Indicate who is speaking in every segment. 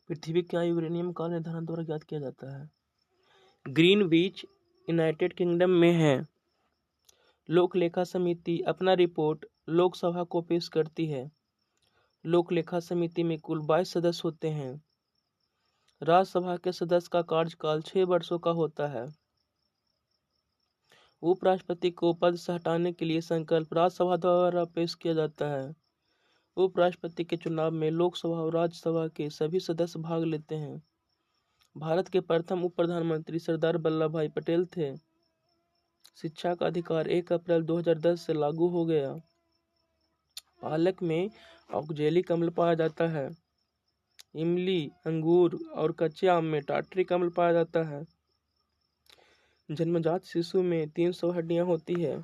Speaker 1: पृथ्वी का यूरेनियम का निर्धारण द्वारा ज्ञात किया जाता है। ग्रीनविच यूनाइटेड किंगडम में है। लोक लेखा समिति अपना रिपोर्ट लोकसभा को पेश करती है। लोक लेखा समिति में कुल 22 सदस्य होते हैं। राज्यसभा के सदस्य का कार्यकाल 6 वर्षों का होता है। उपराष्ट्रपति को पद से हटाने के लिए संकल्प राज्यसभा द्वारा पेश किया जाता है। उपराष्ट्रपति के चुनाव में लोकसभा और राज्यसभा के सभी सदस्य भाग लेते हैं। भारत के प्रथम उप प्रधानमंत्री सरदार वल्लभ भाई पटेल थे। शिक्षा का अधिकार 1 अप्रैल 2010 से लागू हो गया। पालक में ऑक्जेलिक अम्ल पाया जाता है। इमली, अंगूर और कच्चे आम में टार्ट्रिक अम्ल पाया जाता है। जन्मजात शिशु में 300 हड्डियां होती है।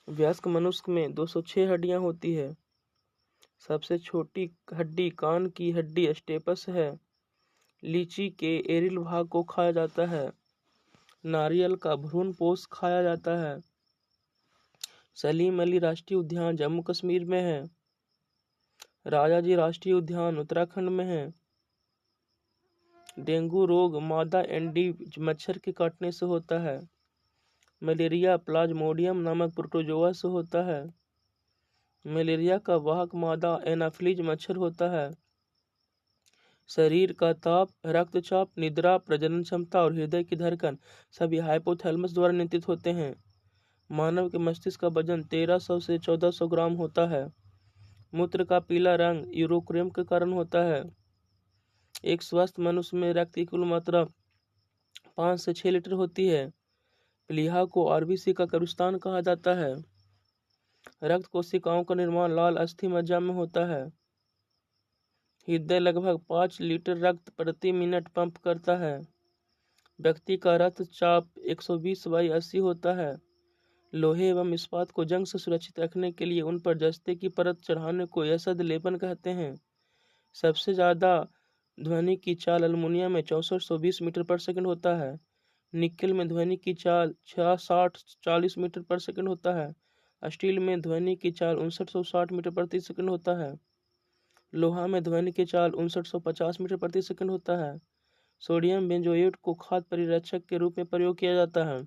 Speaker 1: वयस्क मनुष्य में 206 हड्डियां होती है। सबसे छोटी हड्डी कान की हड्डी स्टेपस है। लीची के एरिल भाग को खाया जाता है। नारियल का भ्रूण पोष खाया जाता है। सलीम अली राष्ट्रीय उद्यान जम्मू कश्मीर में है। राजाजी राष्ट्रीय उद्यान उत्तराखंड में है। डेंगू रोग मादा एंडीज मच्छर के काटने से होता है। मलेरिया प्लाज्मोडियम नामक प्रोटोजोआ से होता है। मलेरिया का वाहक मादा एनाफिलीज मच्छर होता है। शरीर का ताप, रक्तचाप, निद्रा, प्रजनन क्षमता और हृदय की धड़कन सभी हाइपोथैलेमस द्वारा नियंत्रित होते हैं। मानव के मस्तिष्क का वजन 1300 से 1400 ग्राम होता है। मूत्र का पीला रंग यूरोक्रियम के कारण होता है। एक स्वस्थ मनुष्य में रक्त की कुल मात्रा 5 से 6 लीटर होती है। प्लीहा को आरबीसी का कब्रिस्तान कहा जाता है। रक्त कोशिकाओं का निर्माण लाल अस्थि मज्जा में होता है। हृदय लगभग 5 लीटर रक्त प्रति मिनट पंप करता है। व्यक्ति का रक्तचाप 120/80 होता है। लोहे एवं इस्पात को जंग से सुरक्षित रखने के लिए उन पर जस्ते की परत चढ़ाने को यशद लेपन कहते हैं। सबसे ज़्यादा ध्वनि की चाल अल्मुनियम में 6420 मीटर पर सेकंड होता है। निकेल में ध्वनि की चाल 6640 मीटर पर सेकंड होता है। स्टील में ध्वनि की चाल 5960 मीटर प्रति सेकंड होता है। लोहा में ध्वनि की चाल 5950 मीटर प्रति सेकंड होता है। सोडियम बेंजोएट को खाद्य परिरक्षक के रूप में प्रयोग किया जाता है।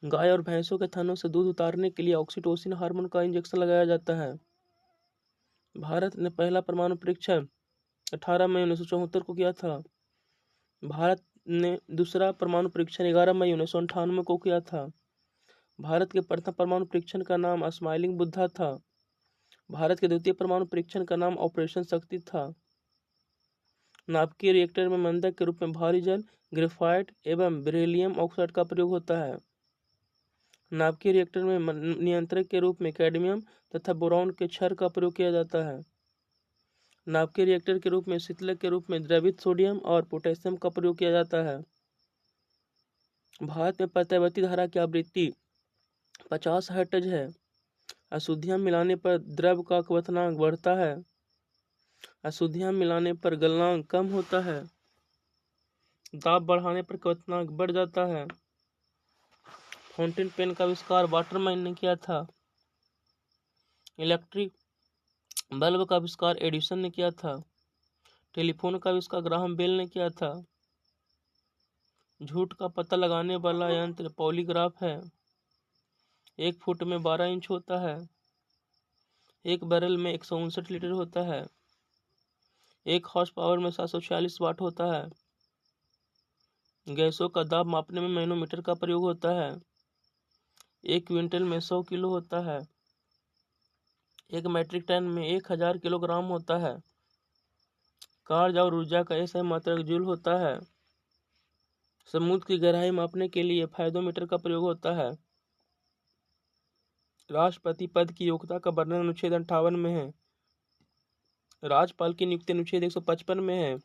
Speaker 1: गाय और भैंसों के थनों से दूध उतारने के लिए ऑक्सीटोसिन हार्मोन का इंजेक्शन लगाया जाता है। भारत ने पहला परमाणु परीक्षण 18 मई 1974 को किया था। भारत ने दूसरा परमाणु परीक्षण 11 मई 1998 को किया था। भारत के प्रथम परमाणु परीक्षण का नाम स्माइलिंग बुद्धा था। भारत के द्वितीय परमाणु परीक्षण का नाम ऑपरेशन शक्ति था। नाभिकीय रिएक्टर में मंदक के रूप में भारी जल, ग्रेफाइट एवं बेरिलियम ऑक्साइड का प्रयोग होता है। नाभिकीय रिएक्टर में नियंत्रक के रूप में कैडमियम तथा बोरॉन के क्षार का प्रयोग किया जाता है। नाभिकीय रिएक्टर के रूप में शीतलक के रूप में द्रवित सोडियम और पोटेशियम का प्रयोग किया जाता है। भारत में प्रत्यावर्ती धारा की आवृत्ति 50 हर्ट्ज है। अशुद्धियाँ मिलाने पर द्रव का क्वथनांक बढ़ता है। अशुद्धियाँ मिलाने पर गलनांक कम होता है। दाब बढ़ाने पर क्वथनांक बढ़ जाता है। फाउंटेन पेन का आविष्कार वाटरमैन ने किया था। इलेक्ट्रिक बल्ब का आविष्कार एडिसन ने किया था। टेलीफोन का आविष्कार ग्राहम बेल ने किया था। झूठ का पता लगाने वाला यंत्र पॉलीग्राफ है। 1 फुट में 12 इंच होता है। एक बैरल में 159 लीटर होता है। 1 हॉर्स पावर में 746 वाट होता है। गैसों का दाब मापने में मैनोमीटर का प्रयोग होता है। 1 क्विंटल में 100 किलो होता है। 1 मैट्रिक टन में 1000 किलोग्राम होता है। कार्य और ऊर्जा का ऐसा मात्रक जूल होता है। समुद्र की गहराई मापने के लिए फायदोमीटर का प्रयोग होता है। राष्ट्रपति पद की योग्यता का वर्णन अनुच्छेद 58 में है। राज्यपाल की नियुक्ति अनुच्छेद 155 में है।